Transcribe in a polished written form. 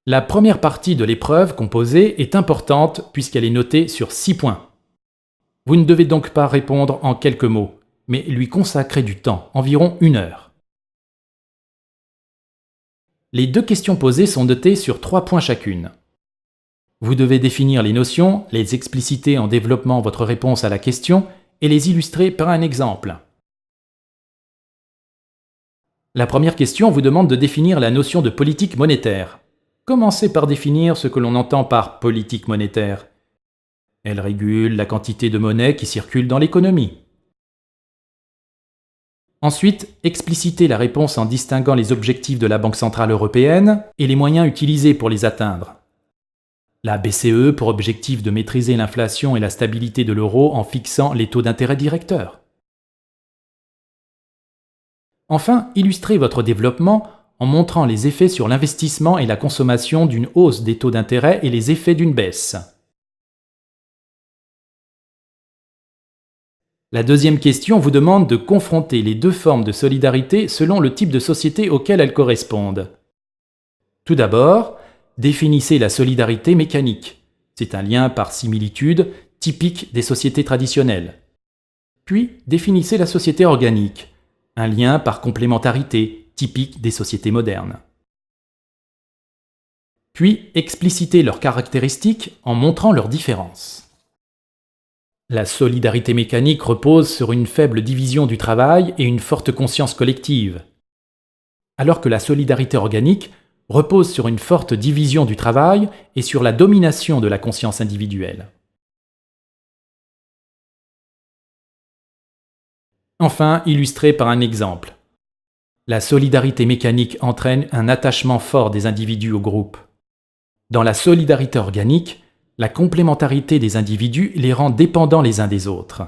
La première partie de l'épreuve composée est importante puisqu'elle est notée sur 6 points. Vous ne devez donc pas répondre en quelques mots, mais lui consacrer du temps, environ 1 heure. Les 2 questions posées sont notées sur 3 points chacune. Vous devez définir les notions, les expliciter en développant votre réponse à la question et les illustrer par un exemple. La première question vous demande de définir la notion de politique monétaire. Commencez par définir ce que l'on entend par politique monétaire. Elle régule la quantité de monnaie qui circule dans l'économie. Ensuite, explicitez la réponse en distinguant les objectifs de la Banque centrale européenne et les moyens utilisés pour les atteindre. La BCE pour objectif de maîtriser l'inflation et la stabilité de l'euro en fixant les taux d'intérêt directeurs. Enfin, illustrez votre développement en montrant les effets sur l'investissement et la consommation d'une hausse des taux d'intérêt et les effets d'une baisse. La deuxième question vous demande de confronter les 2 formes de solidarité selon le type de société auquel elles correspondent. Tout d'abord, définissez la solidarité mécanique. C'est un lien par similitude typique des sociétés traditionnelles. Puis, définissez la société organique, un lien par complémentarité typique des sociétés modernes. Puis, explicitez leurs caractéristiques en montrant leurs différences. La solidarité mécanique repose sur une faible division du travail et une forte conscience collective, alors que la solidarité organique repose sur une forte division du travail et sur la domination de la conscience individuelle. Enfin, illustré par un exemple. La solidarité mécanique entraîne un attachement fort des individus au groupe. Dans la solidarité organique, la complémentarité des individus les rend dépendants les uns des autres.